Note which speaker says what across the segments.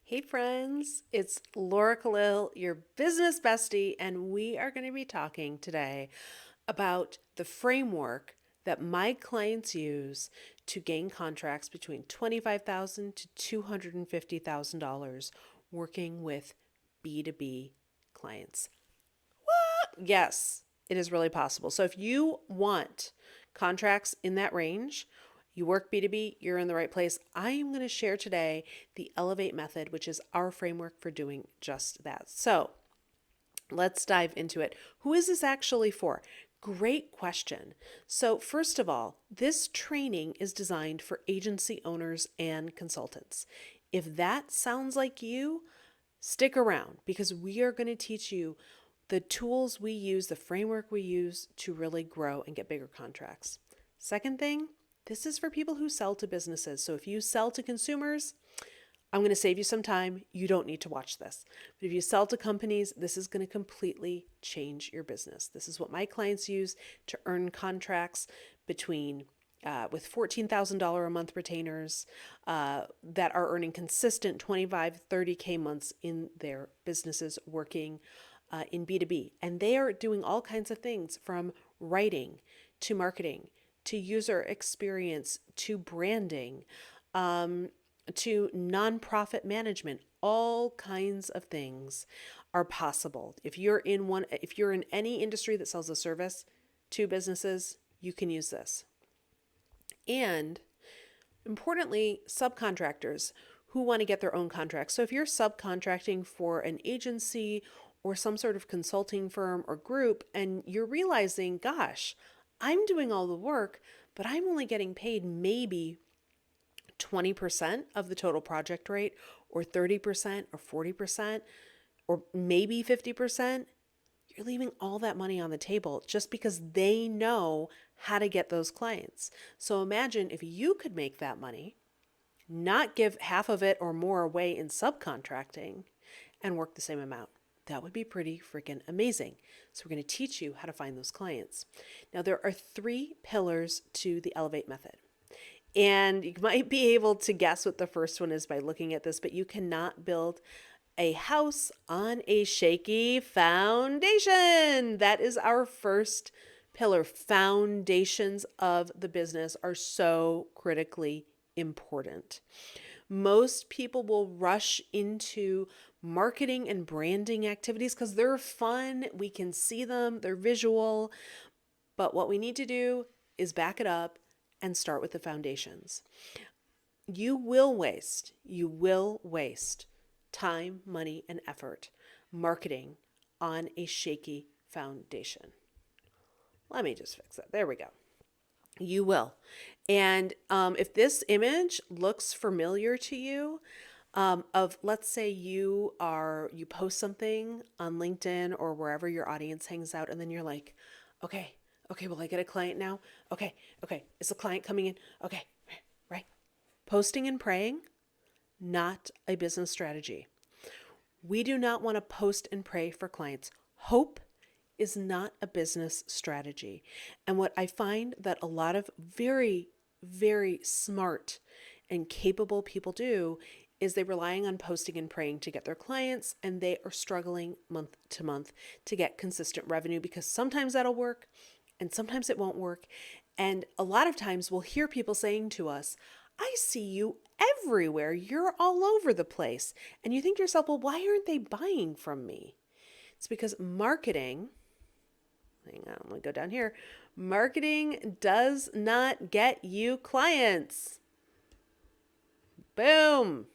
Speaker 1: Hey friends, it's Laura Khalil, your business bestie, and we are going to be talking today about the framework that my clients use to gain contracts between $25,000 to $250,000 working with B2B clients. Yes, it is really possible. So if you want contracts in that range, you work B2B, you're in the right place. I am going to share today the Elevate method, which is our framework for doing just that. So let's dive into it. Who is this actually for? Great question. So, first of all, this training is designed for agency owners and consultants. If that sounds like you, stick around because we are going to teach you the tools we use, the framework we use to really grow and get bigger contracts. Second thing, this is for people who sell to businesses. So if you sell to consumers, I'm going to save you some time. You don't need to watch this. But if you sell to companies, this is going to completely change your business. This is what my clients use to earn contracts between with $14,000 a month retainers that are earning consistent 25, 30K months in their businesses working in B2B. And they are doing all kinds of things from writing to marketing to user experience to branding to nonprofit management. All kinds of things are possible. If you're in any industry that sells a service to businesses, you can use this. And importantly, subcontractors who want to get their own contracts. So if you're subcontracting for an agency or some sort of consulting firm or group and you're realizing, gosh, I'm doing all the work, but I'm only getting paid maybe 20% of the total project rate or 30% or 40% or maybe 50%, you're leaving all that money on the table just because they know how to get those clients. So imagine if you could make that money, not give half of it or more away in subcontracting and work the same amount. That would be pretty freaking amazing. So we're going to teach you how to find those clients. Now, there are 3 pillars to the Elevate method. And you might be able to guess what the first one is by looking at this, but you cannot build a house on a shaky foundation. That is our first pillar. Foundations of the business are so critically important. Most people will rush into marketing and branding activities because they're fun. We can see them, they're visual. But what we need to do is back it up and start with the foundations. You will waste time, money, and effort marketing on a shaky foundation. Let me just fix that. There we go. You will. And if this image looks familiar to you, of let's say you post something on LinkedIn or wherever your audience hangs out, and then you're like, okay, will I get a client now? Okay, is the client coming in? Okay, right. Posting and praying, not a business strategy. We do not want to post and pray for clients. Hope is not a business strategy. And what I find that a lot of very, very smart and capable people do is they're relying on posting and praying to get their clients, and they are struggling month to month to get consistent revenue because sometimes that'll work and sometimes it won't work. And a lot of times we'll hear people saying to us, I see you everywhere. You're all over the place. And you think to yourself, well, why aren't they buying from me? It's because marketing, hang on, I'm going to go down here. Marketing does not get you clients. Boom.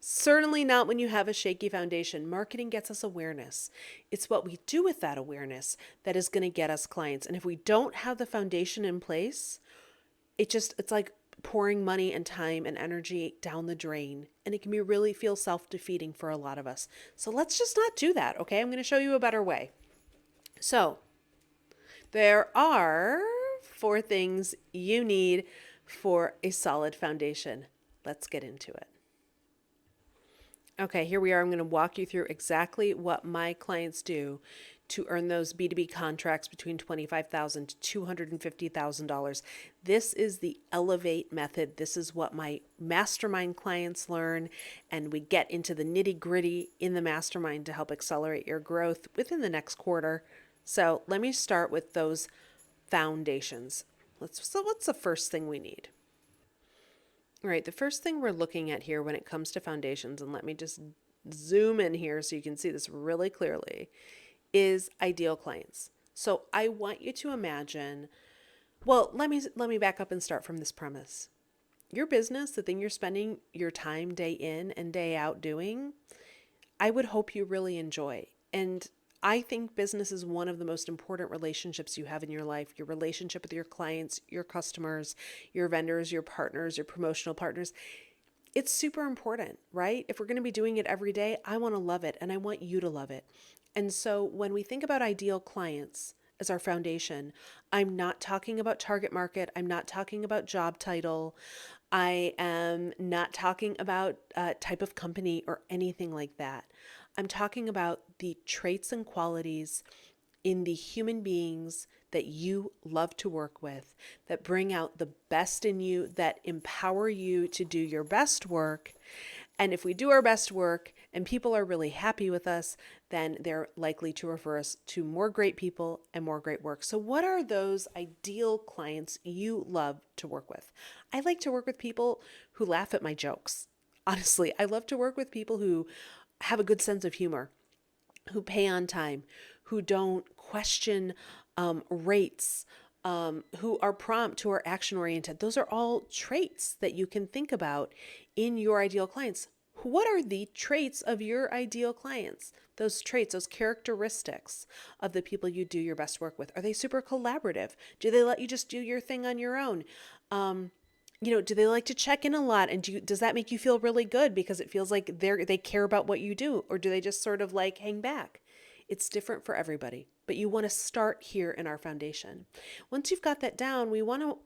Speaker 1: Certainly not when you have a shaky foundation. Marketing gets us awareness. It's what we do with that awareness that is going to get us clients. And if we don't have the foundation in place, it's like pouring money and time and energy down the drain. And it can be really feel self-defeating for a lot of us. So let's just not do that, okay? I'm going to show you a better way. So there are 4 things you need for a solid foundation. Let's get into it. Okay, here we are. I'm going to walk you through exactly what my clients do to earn those B2B contracts between $25,000 to $250,000. This is the Elevate method. This is what my mastermind clients learn, and we get into the nitty-gritty in the mastermind to help accelerate your growth within the next quarter. So let me start with those foundations. So what's the first thing we need? All right, the first thing we're looking at here when it comes to foundations, and let me just zoom in here so you can see this really clearly, is ideal clients. So I want you to imagine, well, let me back up and start from this premise. Your business, the thing you're spending your time day in and day out doing, I would hope you really enjoy. And I think business is one of the most important relationships you have in your life. Your relationship with your clients, your customers, your vendors, your partners, your promotional partners. It's super important, right? If we're going to be doing it every day, I want to love it and I want you to love it. And so when we think about ideal clients as our foundation, I'm not talking about target market. I'm not talking about job title. I am not talking about type of company or anything like that. I'm talking about the traits and qualities in the human beings that you love to work with, that bring out the best in you, that empower you to do your best work. And if we do our best work and people are really happy with us, then they're likely to refer us to more great people and more great work. So what are those ideal clients you love to work with? I like to work with people who laugh at my jokes. Honestly, I love to work with people who have a good sense of humor, who pay on time, who don't question rates, who are prompt, who are action oriented. Those are all traits that you can think about in your ideal clients. What are the traits of your ideal clients? Those traits, those characteristics of the people you do your best work with. Are they super collaborative? Do they let you just do your thing on your own? Do they like to check in a lot? And does that make you feel really good because it feels like they care about what you do? Or do they just sort of like hang back? It's different for everybody, but you want to start here in our foundation. Once you've got that down, we want to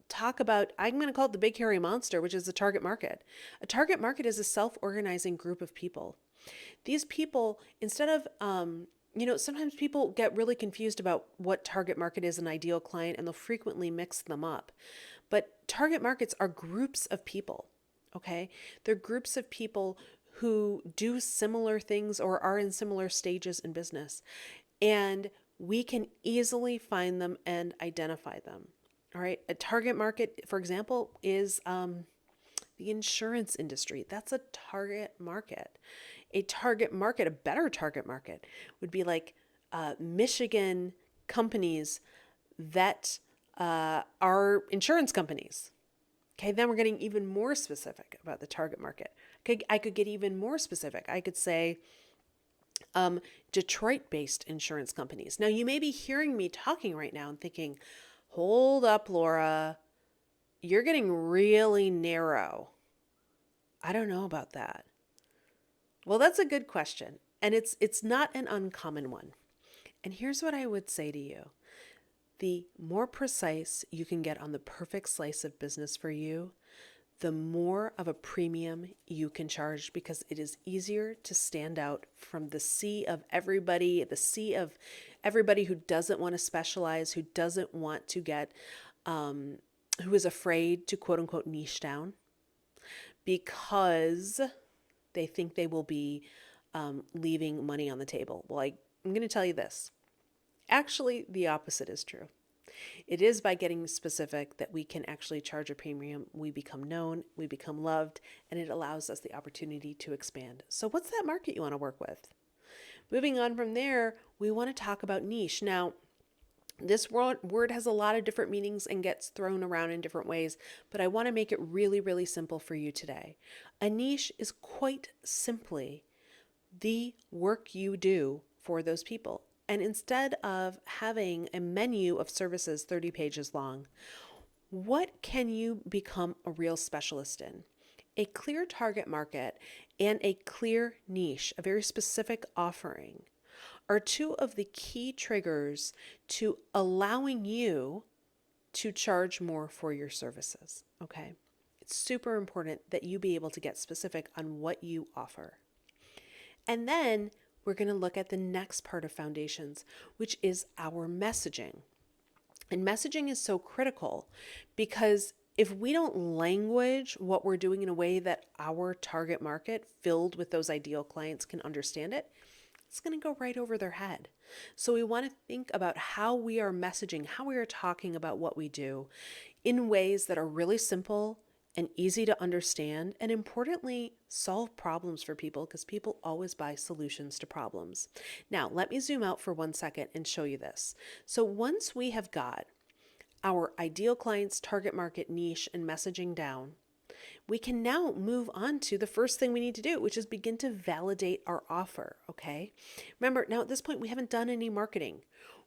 Speaker 1: talk about, I'm going to call it the big hairy monster, which is the target market. A target market is a self-organizing group of people. These people, instead of, sometimes people get really confused about what target market is an ideal client, and they'll frequently mix them up. But target markets are groups of people, okay? They're groups of people who do similar things or are in similar stages in business. And we can easily find them and identify them. All right. A target market, for example, is the insurance industry. That's a target market. A target market, a better target market, would be like Michigan companies that are insurance companies. Okay, then we're getting even more specific about the target market. Okay, I could get even more specific. I could say Detroit-based insurance companies. Now, you may be hearing me talking right now and thinking, hold up, Laura, you're getting really narrow. I don't know about that. Well, that's a good question, and it's not an uncommon one. And here's what I would say to you. The more precise you can get on the perfect slice of business for you, the more of a premium you can charge, because it is easier to stand out from the sea of everybody, who doesn't want to specialize, who doesn't want to get, who is afraid to quote unquote niche down because they think they will be leaving money on the table. Well, I'm going to tell you this. Actually, the opposite is true. It is by getting specific that we can actually charge a premium. We become known, we become loved, and it allows us the opportunity to expand. So what's that market you want to work with? Moving on from there, we want to talk about niche. Now, this word has a lot of different meanings and gets thrown around in different ways, but I want to make it really, really simple for you today. A niche is quite simply the work you do for those people. And instead of having a menu of services 30 pages long, what can you become a real specialist in? A clear target market and a clear niche, a very specific offering, are two of the key triggers to allowing you to charge more for your services. Okay? It's super important that you be able to get specific on what you offer. And then we're going to look at the next part of foundations, which is our messaging. And messaging is so critical because if we don't language what we're doing in a way that our target market, filled with those ideal clients, can understand it, it's going to go right over their head. So we want to think about how we are messaging, how we are talking about what we do in ways that are really simple and easy to understand, and importantly, solve problems for people, because people always buy solutions to problems. Now, let me zoom out for 1 second and show you this. So once we have got our ideal clients, target market, niche, and messaging down, we can now move on to the first thing we need to do, which is begin to validate our offer, okay? Remember, now at this point, we haven't done any marketing.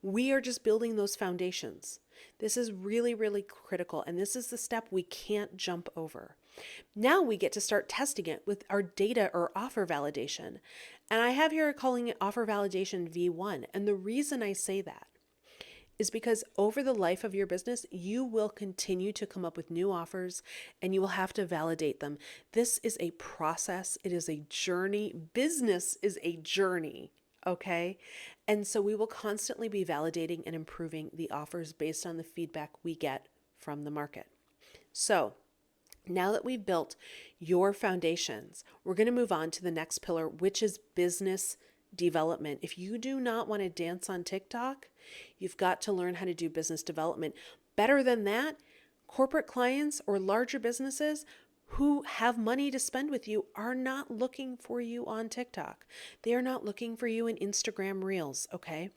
Speaker 1: We are just building those foundations. This is really, really critical, and this is the step we can't jump over. Now we get to start testing it with our data or offer validation. And I have here calling it offer validation V1. And the reason I say that is because over the life of your business, you will continue to come up with new offers and you will have to validate them. This is a process. It is a journey. Business is a journey. Okay. And so we will constantly be validating and improving the offers based on the feedback we get from the market. So now that we've built your foundations, we're going to move on to the next pillar, which is business development. If you do not want to dance on TikTok, you've got to learn how to do business development. Better than that, corporate clients or larger businesses who have money to spend with you are not looking for you on TikTok. They are not looking for you in Instagram Reels, okay?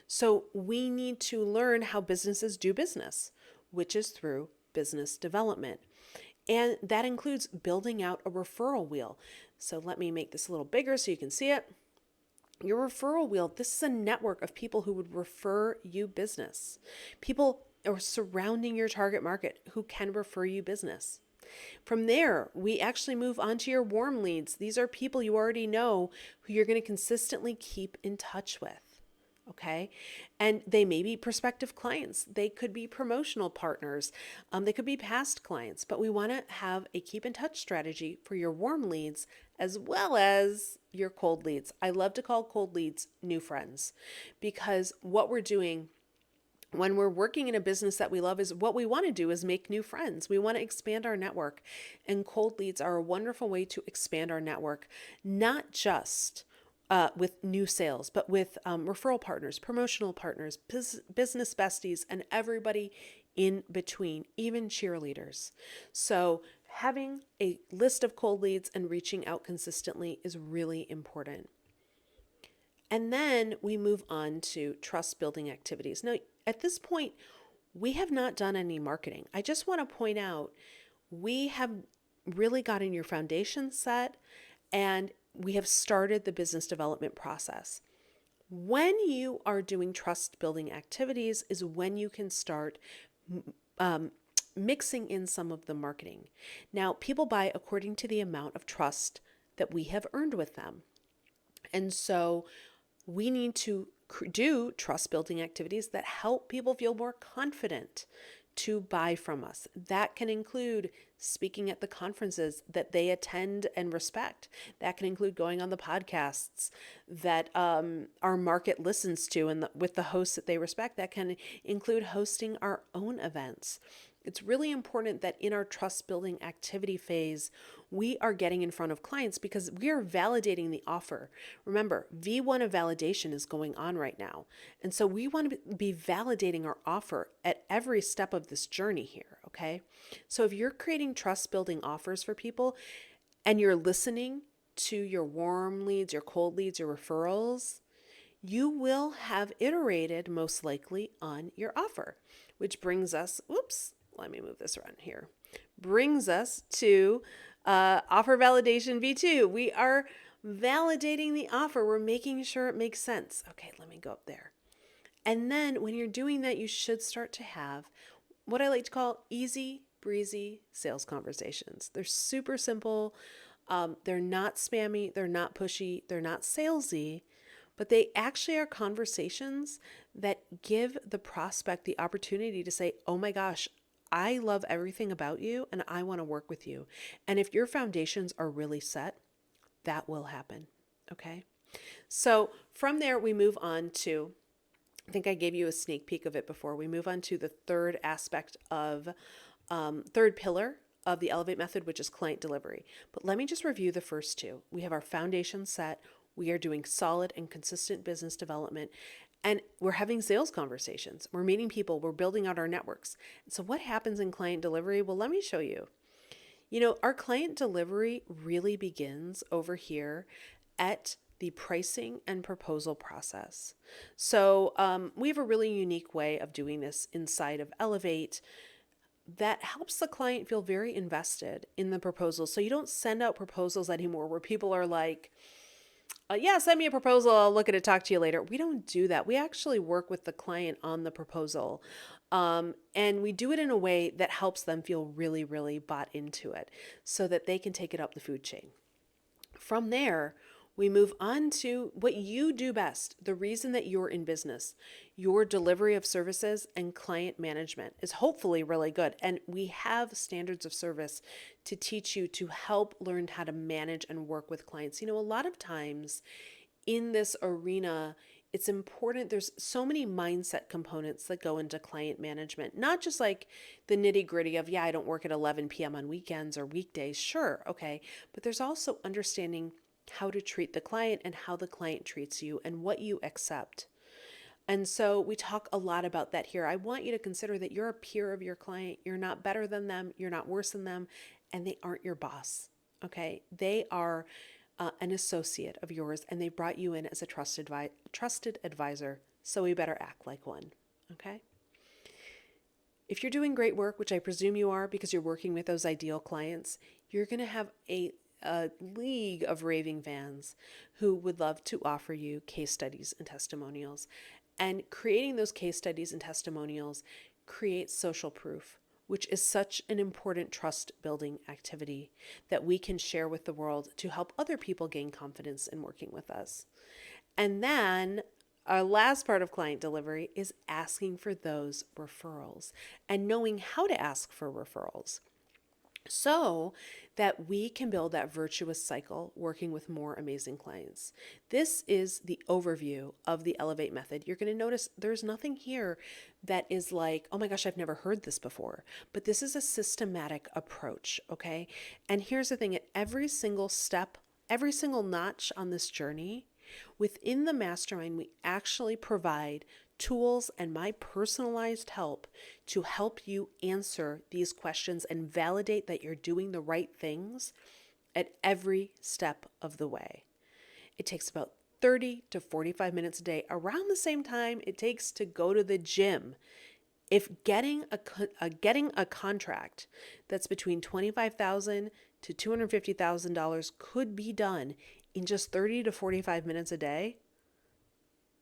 Speaker 1: So we need to learn how businesses do business, which is through business development. And that includes building out a referral wheel. So let me make this a little bigger so you can see it. Your referral wheel, this is a network of people who would refer you business. People are surrounding your target market who can refer you business. From there, we actually move on to your warm leads. These are people you already know who you're going to consistently keep in touch with. Okay. And they may be prospective clients. They could be promotional partners. They could be past clients, but we want to have a keep in touch strategy for your warm leads as well as your cold leads. I love to call cold leads new friends, because what we're doing when we're working in a business that we love is what we want to do is make new friends. We want to expand our network, and cold leads are a wonderful way to expand our network, not just with new sales, but with referral partners, promotional partners, business besties, and everybody in between, even cheerleaders. So having a list of cold leads and reaching out consistently is really important. And then we move on to trust building activities. Now, at this point, we have not done any marketing. I just want to point out, we have really gotten your foundation set and we have started the business development process. When you are doing trust building activities is when you can start mixing in some of the marketing. Now, people buy according to the amount of trust that we have earned with them. And so we need to do trust building activities that help people feel more confident to buy from us. That can include speaking at the conferences that they attend and respect. That can include going on the podcasts that our market listens to and with the hosts that they respect. That can include hosting our own events. It's really important that in our trust building activity phase, we are getting in front of clients because we are validating the offer. Remember, V1 of validation is going on right now. And so we want to be validating our offer at every step of this journey here, okay? So if you're creating trust building offers for people and you're listening to your warm leads, your cold leads, your referrals, you will have iterated most likely on your offer, which brings us, let me move this around here, brings us to offer validation V2. We are validating the offer. We're making sure it makes sense. Okay, let me go up there. And then when you're doing that, you should start to have what I like to call easy breezy sales conversations. They're super simple. They're not spammy. They're not pushy. They're not salesy. But they actually are conversations that give the prospect the opportunity to say, oh my gosh, I love everything about you and I want to work with you. And if your foundations are really set, that will happen. Okay. So from there, we move on to, I think I gave you a sneak peek of it before. We move on to the third aspect of, third pillar of the Elevate method, which is client delivery. But let me just review the first two. We have our foundation set. We are doing solid and consistent business development, and we're having sales conversations. We're meeting people. We're building out our networks. So what happens in client delivery? Well, let me show you. Our client delivery really begins over here at the pricing and proposal process. So we have a really unique way of doing this inside of Elevate that helps the client feel very invested in the proposal. So you don't send out proposals anymore where people are like, yeah, send me a proposal. I'll look at it, talk to you later. We don't do that. We actually work with the client on the proposal. And we do it in a way that helps them feel really, really bought into it so that they can take it up the food chain. From there, we move on to what you do best. The reason that you're in business, your delivery of services and client management is hopefully really good. And we have standards of service to teach you to help learn how to manage and work with clients. A lot of times in this arena, it's important. There's so many mindset components that go into client management, not just like the nitty gritty of, yeah, I don't work at 11 p.m. on weekends or weekdays. Sure. Okay. But there's also understanding how to treat the client and how the client treats you and what you accept. And so we talk a lot about that here. I want you to consider that you're a peer of your client. You're not better than them. You're not worse than them. And they aren't your boss. Okay. They are an associate of yours, and they brought you in as a trusted advisor. So we better act like one. Okay. If you're doing great work, which I presume you are because you're working with those ideal clients, you're going to have a league of raving fans who would love to offer you case studies and testimonials. And creating those case studies and testimonials creates social proof, which is such an important trust building activity that we can share with the world to help other people gain confidence in working with us. And then our last part of client delivery is asking for those referrals and knowing how to ask for referrals so that we can build that virtuous cycle working with more amazing clients. This is the overview of the Elevate method. You're going to notice there's nothing here that is like, oh my gosh, I've never heard this before. But this is a systematic approach, okay? And here's the thing, at every single step, every single notch on this journey, within the mastermind, we actually provide tools and my personalized help to help you answer these questions and validate that you're doing the right things at every step of the way. It takes about 30 to 45 minutes a day, around the same time it takes to go to the gym. If getting a contract that's between $25,000 to $250,000 could be done in just 30 to 45 minutes a day,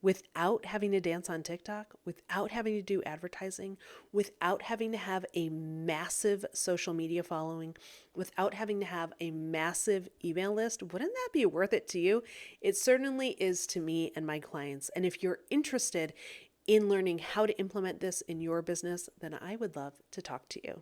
Speaker 1: without having to dance on TikTok, without having to do advertising, without having to have a massive social media following, without having to have a massive email list, wouldn't that be worth it to you? It certainly is to me and my clients. And if you're interested in learning how to implement this in your business, then I would love to talk to you.